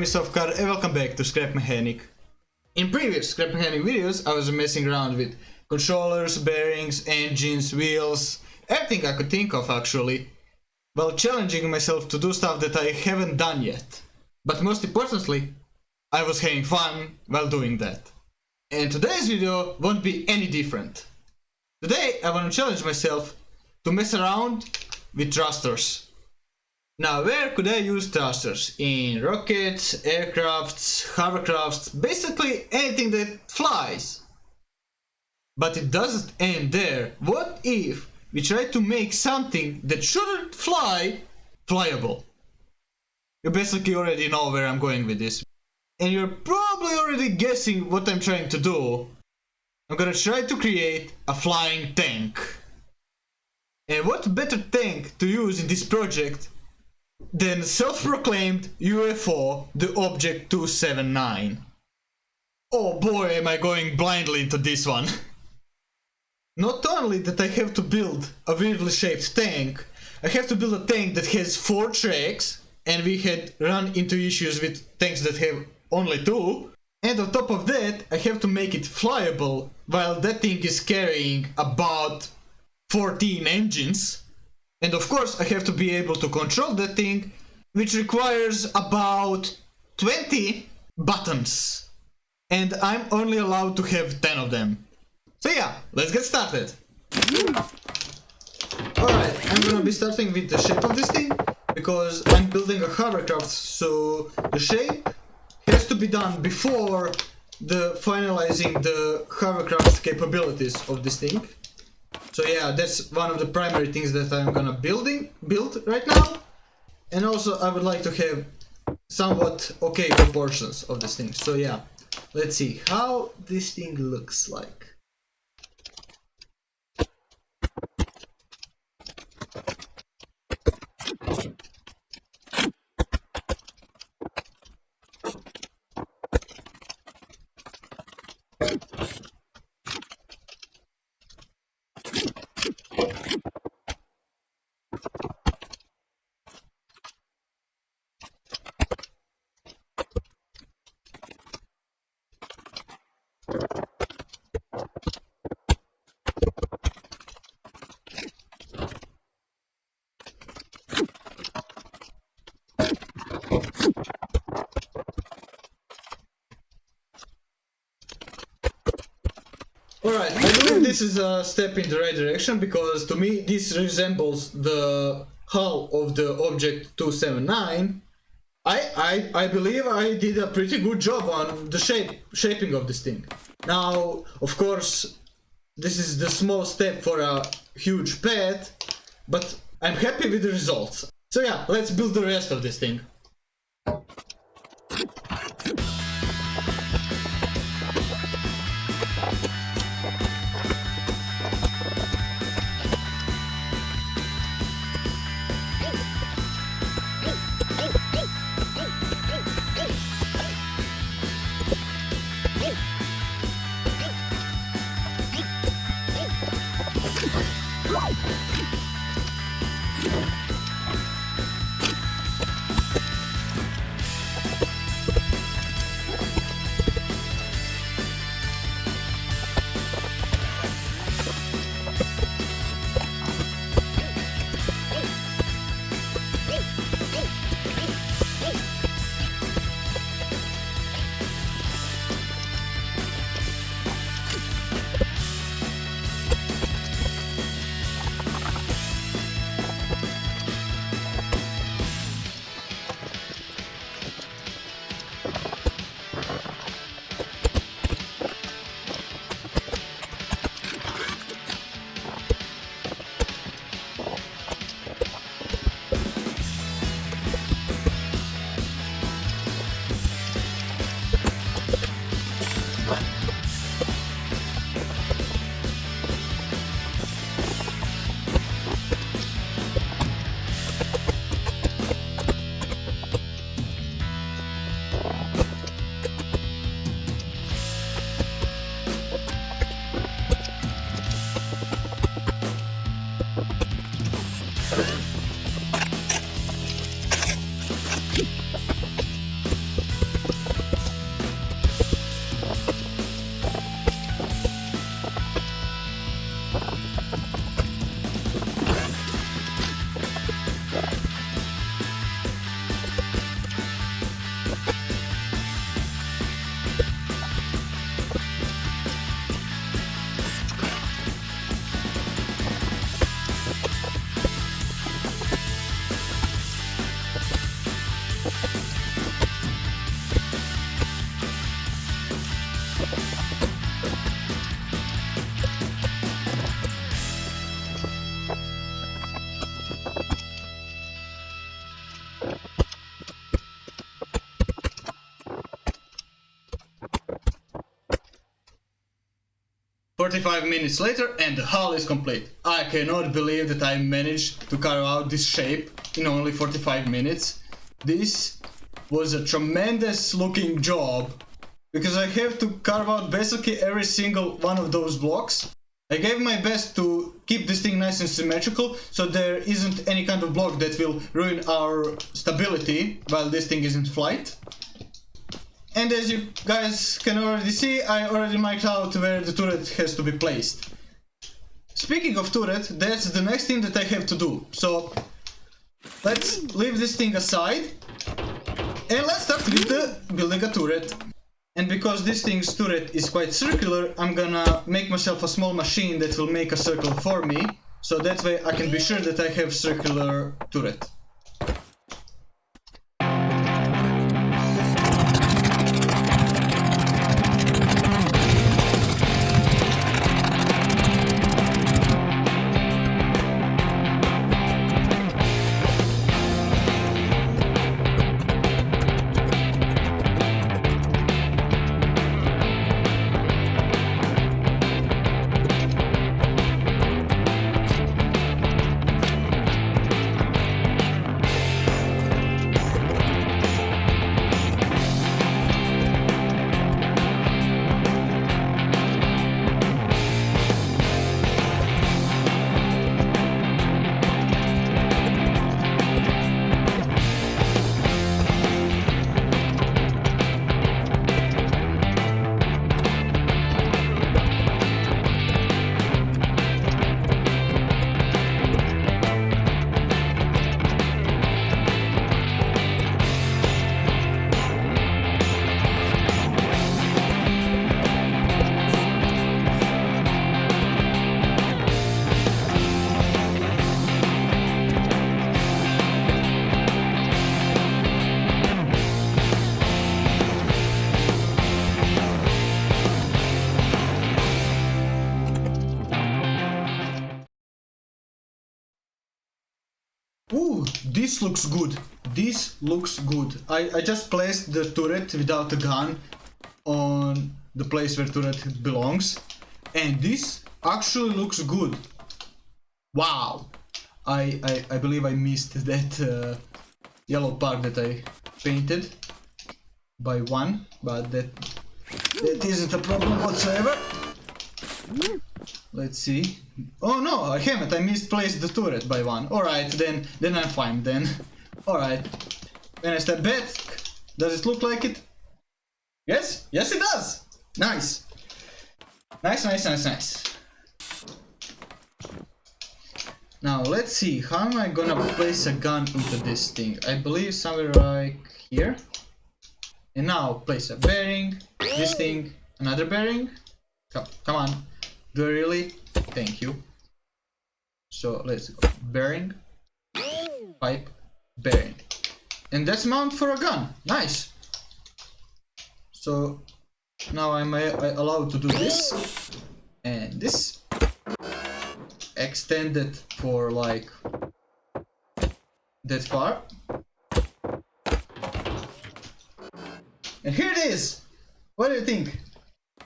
Car and welcome back to Scrap Mechanic. In previous Scrap Mechanic videos I was messing around with controllers, bearings, engines, wheels, everything I could think of actually, while challenging myself to do stuff that I haven't done yet. But most importantly, I was having fun while doing that. And today's video won't be any different. Today I want to challenge myself to mess around with thrusters. Now, where could I use thrusters? In rockets, aircrafts, hovercrafts, basically anything that flies. But it doesn't end there. What if we try to make something that shouldn't fly, flyable? You basically already know where I'm going with this. And you're probably already guessing what I'm trying to do. I'm gonna try to create a flying tank. And what better tank to use in this project than self-proclaimed UFO, the Object 279. Oh boy, am I going blindly into this one. Not only that I have to build a weirdly shaped tank, I have to build a tank that has 4 tracks, and we had run into issues with tanks that have only 2. And on top of that, I have to make it flyable, while that thing is carrying about 14 engines. And of course I have to be able to control that thing, which requires about 20 buttons. And I'm only allowed to have 10 of them. So yeah, let's get started. Alright, I'm gonna be starting with the shape of this thing, because I'm building a hovercraft, so the shape has to be done before the finalizing the hovercraft capabilities of this thing. So yeah, that's one of the primary things that I'm gonna build right now. And also I would like to have somewhat okay proportions of this thing. So yeah, let's see how this thing looks like. Alright, I believe this is a step in the right direction, because to me this resembles the hull of the Object 279. I believe I did a pretty good job on the shaping of this thing. Now, of course, this is the small step for a huge pad, but I'm happy with the results. So yeah, let's build the rest of this thing. 45 minutes later and the hull is complete. I cannot believe that I managed to carve out this shape in only 45 minutes. This was a tremendous looking job because I have to carve out basically every single one of those blocks. I gave my best to keep this thing nice and symmetrical so there isn't any kind of block that will ruin our stability while this thing is in flight. And as you guys can already see, I already marked out where the turret has to be placed. Speaking of turret, that's the next thing that I have to do. So let's leave this thing aside and let's start with the building a turret. And because this thing's turret is quite circular, I'm gonna make myself a small machine that will make a circle for me. So that way I can be sure that I have circular turret. Ooh, this looks good. This looks good. I just placed the turret without a gun on the place where turret belongs. And this actually looks good. Wow. I believe I missed that yellow part that I painted by one, but that isn't a problem whatsoever. Let's see. Oh no, I haven't. I misplaced the turret by one. Alright, then I'm fine then. Alright. When I step back, does it look like it? Yes? Yes it does! Nice. Nice. Now let's see, how am I gonna place a gun into this thing? I believe somewhere like here. And now place a bearing, this thing, another bearing. Come on. Do I really? Thank you. So let's go. Bearing, pipe, bearing. And that's mount for a gun. Nice. So now I'm allowed to do this and this. Extend it for like that far. And here it is. What do you think?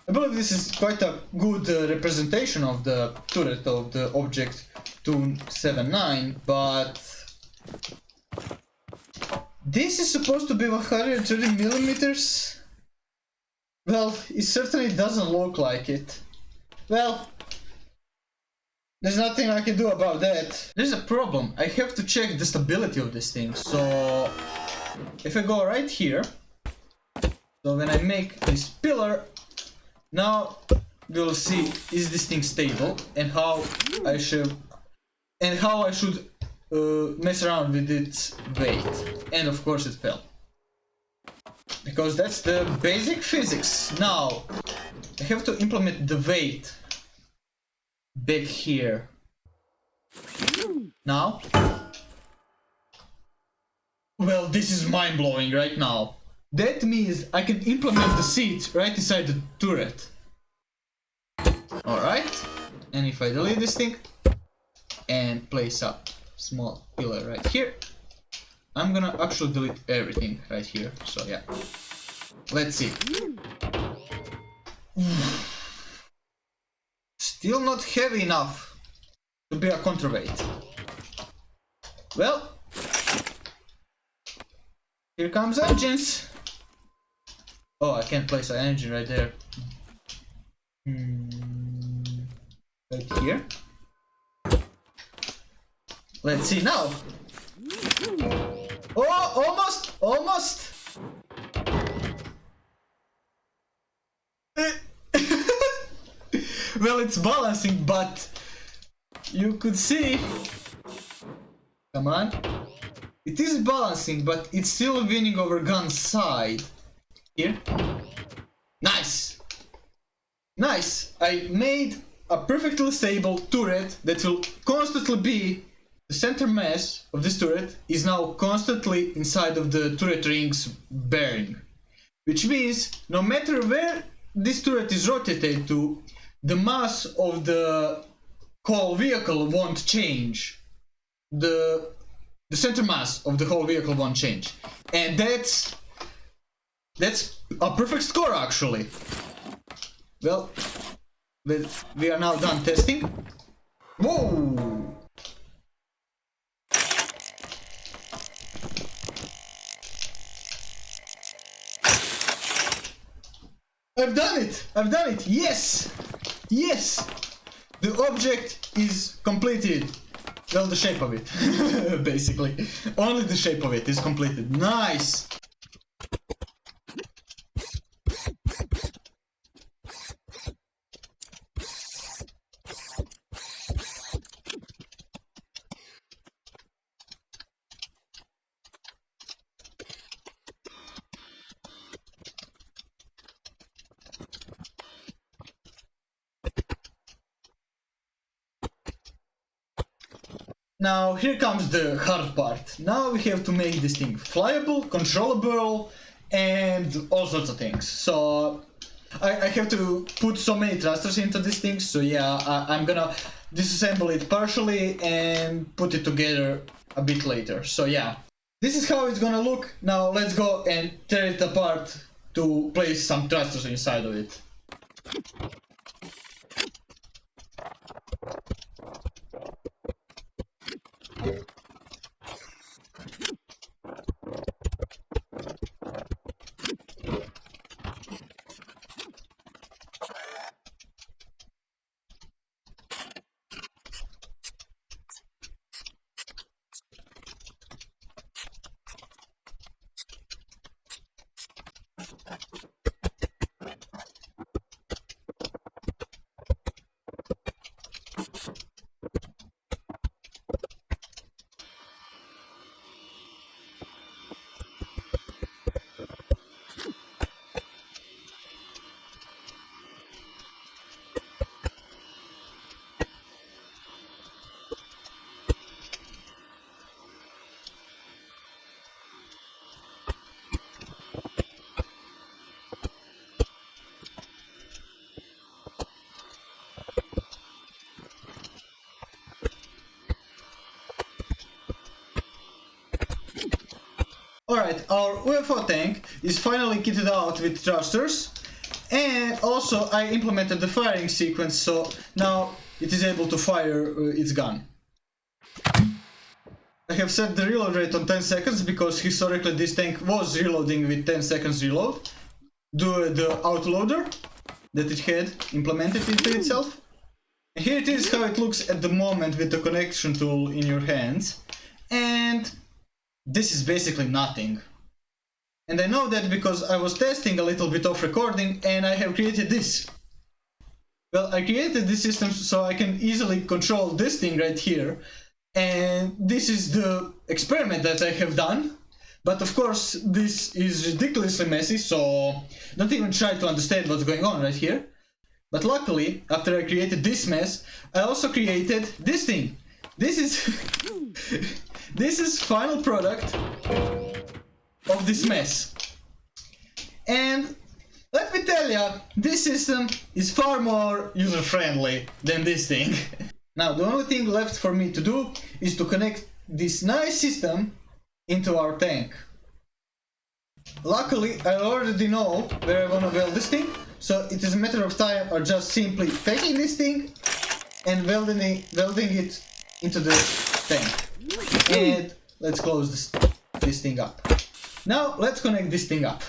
I believe this is quite a good representation of the turret of the object 279, but this is supposed to be 130 millimeters. Well, it certainly doesn't look like it. Well, there's nothing I can do about that. There's a problem. I have to check the stability of this thing. So if I go right here, so when I make this pillar, now we'll see is this thing stable and how I should mess around with its weight. And of course it fell. Because that's the basic physics. Now I have to implement the weight back here. Now, well, this is mind-blowing right now. That means I can implement the seat right inside the turret. Alright, and if I delete this thing and place a small pillar right here, I'm gonna actually delete everything right here. So yeah, let's see. still not heavy enough to be a counterweight. Well, here comes engines. Oh, I can't place an engine right there. Right here. Let's see now. Oh, almost, almost. Well, it's balancing, but you could see. Come on. It is balancing, but it's still winning over gun's side. Here. Nice. Nice. I made a perfectly stable turret that will constantly be. The center mass of this turret is now constantly inside of the turret ring's bearing. Which means no matter where this turret is rotated to, the mass of the whole vehicle won't change. The center mass of the whole vehicle won't change. And that's a perfect score actually. Well, we are now done testing. Whoa! I've done it! I've done it! Yes! Yes! The object is completed. Well, the shape of it, basically. Only the shape of it is completed. Nice! Now here comes the hard part. Now we have to make this thing flyable, controllable, and all sorts of things. So I have to put so many thrusters into this thing. So yeah, I'm gonna disassemble it partially and put it together a bit later. So yeah, this is how it's gonna look. Now let's go and tear it apart to place some thrusters inside of it. Alright, our UFO tank is finally kitted out with thrusters, and also I implemented the firing sequence, so now it is able to fire its gun. I have set the reload rate on 10 seconds because historically this tank was reloading with 10 seconds reload due to the autoloader that it had implemented into itself. And here it is how it looks at the moment with the connection tool in your hands, and this is basically nothing. And I know that because I was testing a little bit of recording and I have created this. Well, I created this system so I can easily control this thing right here. And this is the experiment that I have done. But of course, this is ridiculously messy, so don't even try to understand what's going on right here. But luckily, after I created this mess, I also created this thing. This is this is final product of this mess. And let me tell ya, this system is far more user-friendly than this thing. Now, the only thing left for me to do is to connect this nice system into our tank. Luckily, I already know where I want to weld this thing, so it is a matter of time of just simply taking this thing and welding it into the tank. And let's close this thing up. Now let's connect this thing up.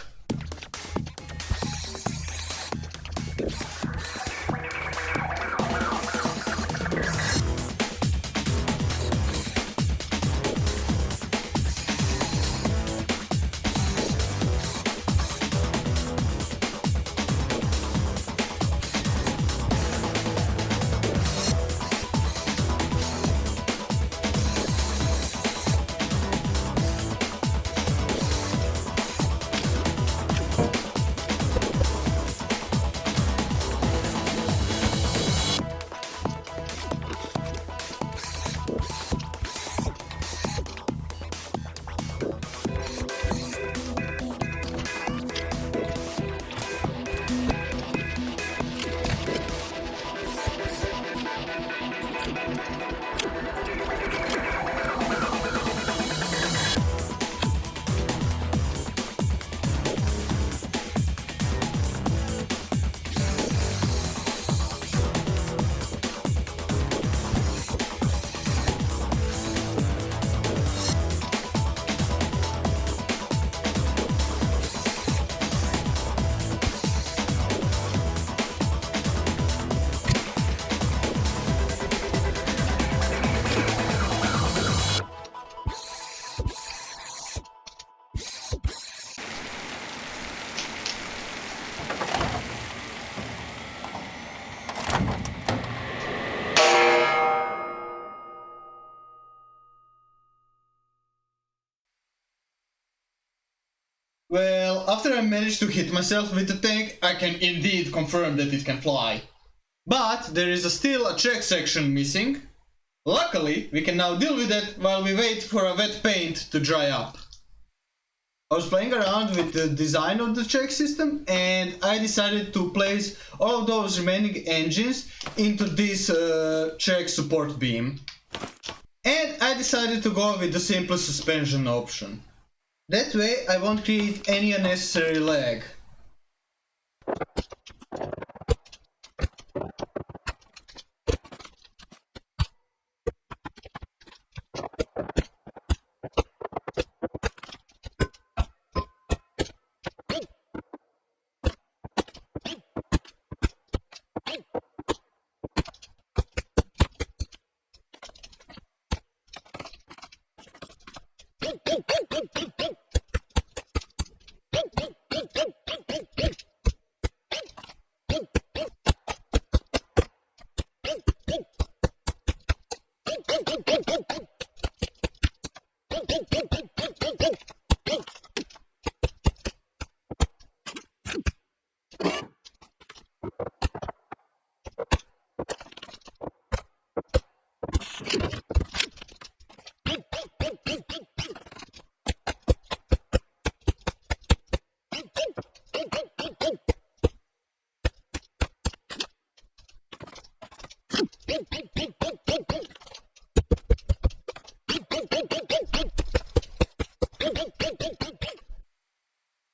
Well, after I managed to hit myself with the tank, I can indeed confirm that it can fly. But there is still a check section missing. Luckily, we can now deal with that while we wait for a wet paint to dry up. I was playing around with the design of the check system and I decided to place all of those remaining engines into this check support beam. And I decided to go with the simplest suspension option. That way I won't create any unnecessary lag.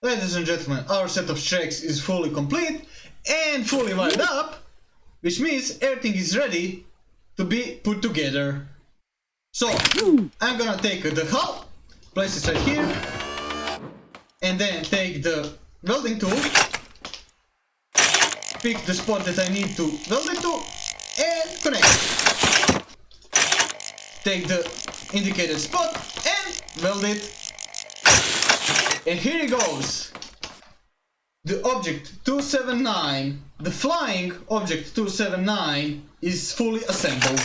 Ladies and gentlemen, our set of checks is fully complete and fully wired up, which means everything is ready to be put together. So, I'm gonna take the hull, place it right here, and then take the welding tool, pick the spot that I need to weld it to, and connect. Take the indicated spot and weld it. And here it goes. The object 279, the flying object 279 is fully assembled.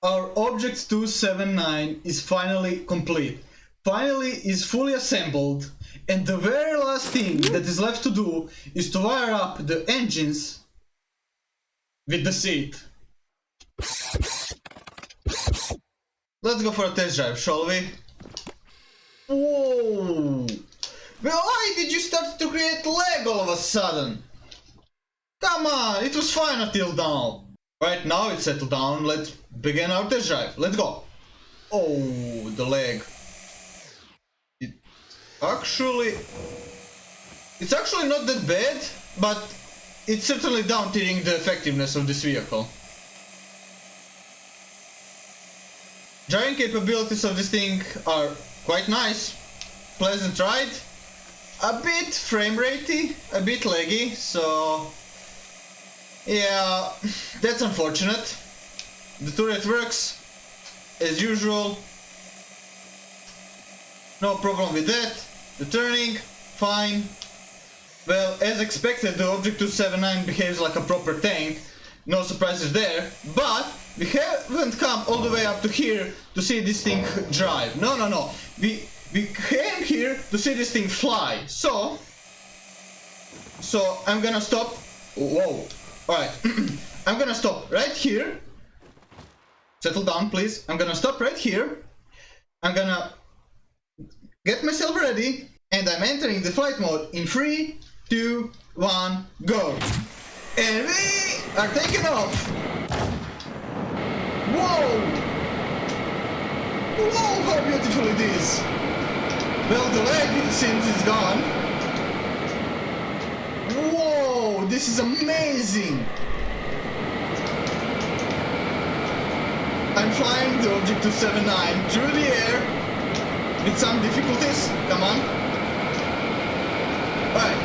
Our object 279 is finally complete. Finally is fully assembled, and the very last thing that is left to do is to wire up the engines with the seat. Let's go for a test drive, shall we? Whoa! Well, why did you start to create lag all of a sudden? Come on, it was fine until now. Right now it's settled down, let's begin our test drive. Let's go. Oh, the lag. It's actually not that bad, but it's certainly downtiering the effectiveness of this vehicle. Driving capabilities of this thing are quite nice. Pleasant ride. A bit frame ratey, a bit laggy, so yeah, that's unfortunate. The turret works as usual. No problem with that. The turning, fine. Well, as expected, the Object 279 behaves like a proper tank. No surprises there, but we haven't come all the way up to here to see this thing drive. No. We came here to see this thing fly. So I'm gonna stop. Whoa. Alright. I'm gonna stop right here. Settle down, please. I'm gonna stop right here. I'm gonna get myself ready. And I'm entering the flight mode in 3, 2, 1, go. And we are taking off. Whoa! Whoa, how beautiful it is. Well, the lag seems it's gone. Whoa, this is amazing. I'm flying the Object 279 through the air with some difficulties. Come on. Alright.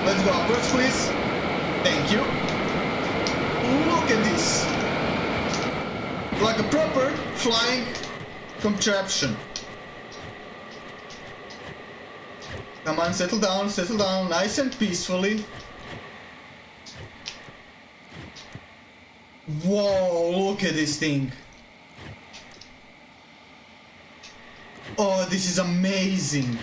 Let's go upwards, please. Thank you. Look at this. Like a proper flying contraption. Come on, settle down, nice and peacefully. Whoa, look at this thing. Oh, this is amazing.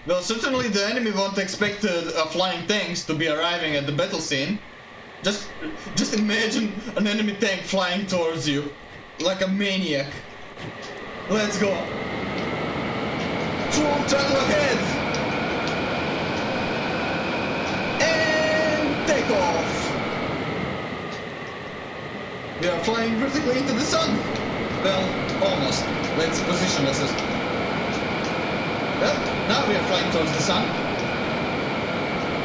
Well, certainly the enemy won't expect flying tanks to be arriving at the battle scene. Just imagine an enemy tank flying towards you, like a maniac. Let's go. Full throttle ahead. And take off. We are flying vertically into the sun. Well, almost. Let's position ourselves. Well, now we are flying towards the sun.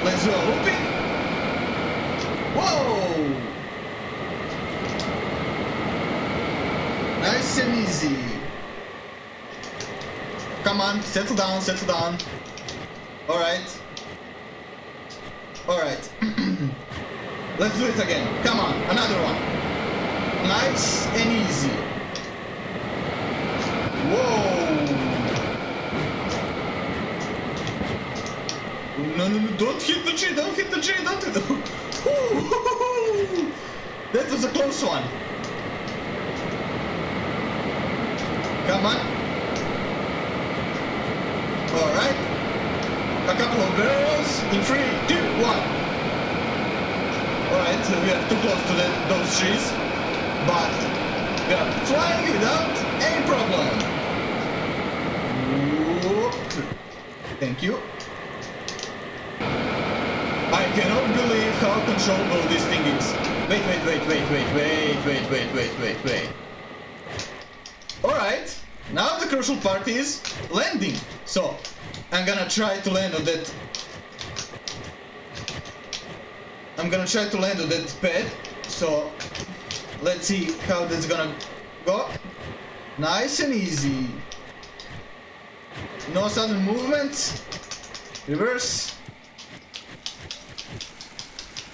Let's do a looping. Whoa! Nice and easy. Come on, settle down. Alright. Let's do it again. Come on, another one. Nice and easy. Whoa! No, don't hit the tree, don't hit the tree. That was a close one. Come on. Alright. A couple of barrels in 3, 2, 1. Alright, we are too close to those trees. But we are flying without any problem. Whoop. Thank you. I cannot believe how controllable this thing is. Wait. Alright, now the crucial part is landing. So, I'm gonna try to land on that. Pad. So, let's see how that's gonna go. Nice and easy. No sudden movements. Reverse.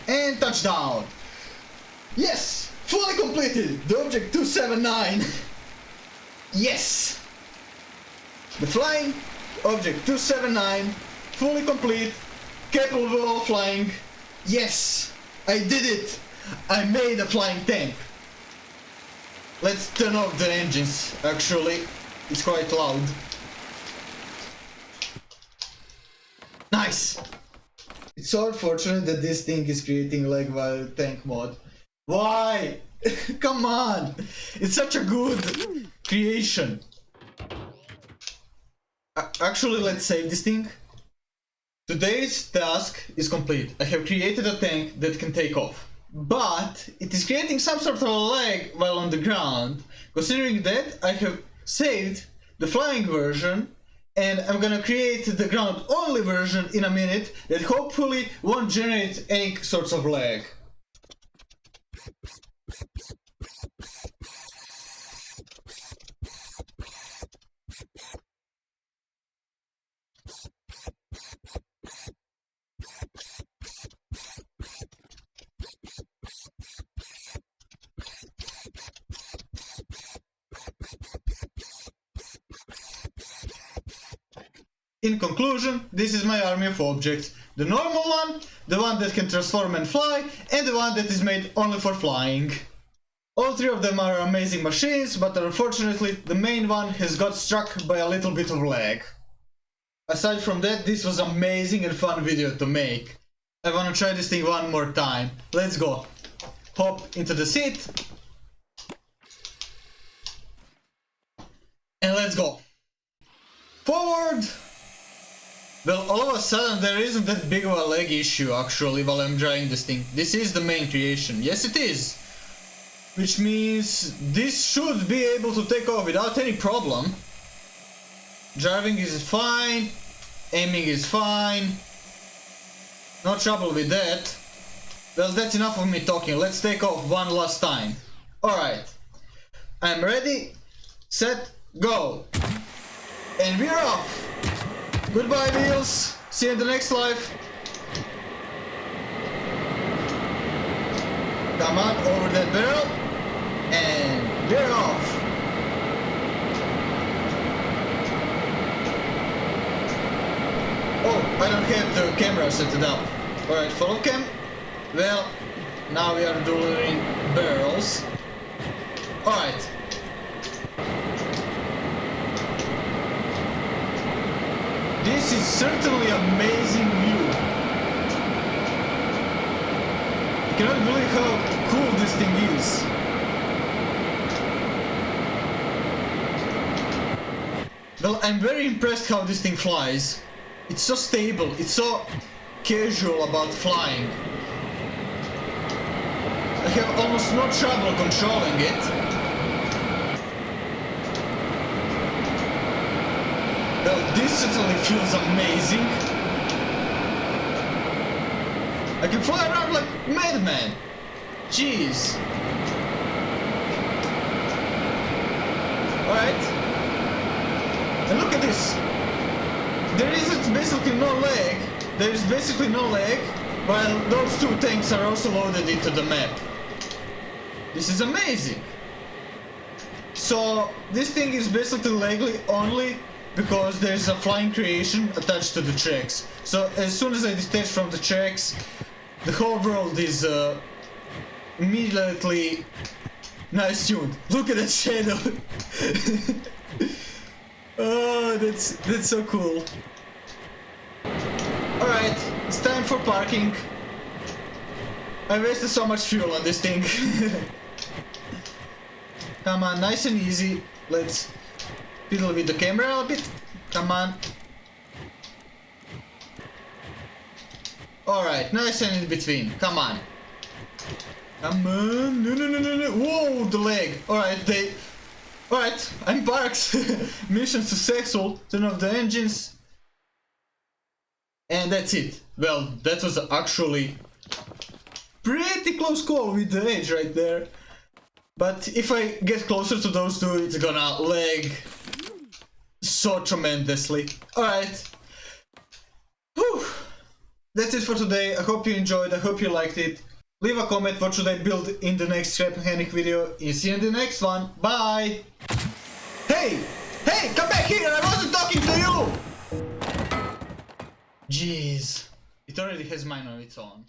And touchdown! Yes! Fully completed! The Object 279! Yes! The flying Object 279, fully complete, capable of flying. Yes! I did it! I made a flying tank! Let's turn off the engines, actually. It's quite loud. Nice! It's so unfortunate that this thing is creating lag while tank mode. Why? Come on! It's such a good creation. Actually, let's save this thing. Today's task is complete. I have created a tank that can take off. But it is creating some sort of a lag while on the ground. Considering that, I have saved the flying version and I'm gonna create the ground only version in a minute that hopefully won't generate any sorts of lag. In conclusion, this is my army of objects. The normal one, the one that can transform and fly, and the one that is made only for flying. All three of them are amazing machines, but unfortunately the main one has got struck by a little bit of lag. Aside from that, this was amazing and fun video to make. I wanna try this thing one more time. Let's go. Hop into the seat. And let's go. Forward! Well, all of a sudden there isn't that big of a lag issue actually while I'm driving this thing. This is the main creation. Yes, it is. Which means this should be able to take off without any problem. Driving is fine. Aiming is fine. No trouble with that. Well, that's enough of me talking. Let's take off one last time. Alright. I'm ready. Set. Go. And we're off. Goodbye, wheels. See you in the next life. Come on, over that barrel. And we're off. Oh, I don't have the camera set it up. Alright, follow cam. Well, now we are doing barrels. Alright. This is certainly amazing view. I cannot believe how cool this thing is. Well, I'm very impressed how this thing flies. It's so stable, it's so casual about flying. I have almost no trouble controlling it. Well, this certainly feels amazing. I can fly around like madman. Jeez. Alright. And look at this. There isn't basically no lag. There is basically no lag, while those two tanks are also loaded into the map. This is amazing. So this thing is basically laggy only because there's a flying creation attached to the tracks. So as soon as I detach from the tracks, the whole world is immediately nice tuned. Look at that shadow. Oh, that's so cool. Alright, it's time for parking. I wasted so much fuel on this thing. Come on, nice and easy. Let's fiddle with the camera a bit. Come on. Alright, nice and in between. Come on. Come on. No. Whoa, the lag. Alright, I'm parked. Mission successful. Turn off the engines. And that's it. Well, that was actually pretty close call with the edge right there. But if I get closer to those two, it's gonna lag so tremendously. Alright. Whew. That's it for today. I hope you enjoyed. I hope you liked it. Leave a comment what should I build in the next scrap mechanic video. And see you in the next one. Bye! Hey! Hey! Come back here! I wasn't talking to you! Jeez. It already has mine on its own.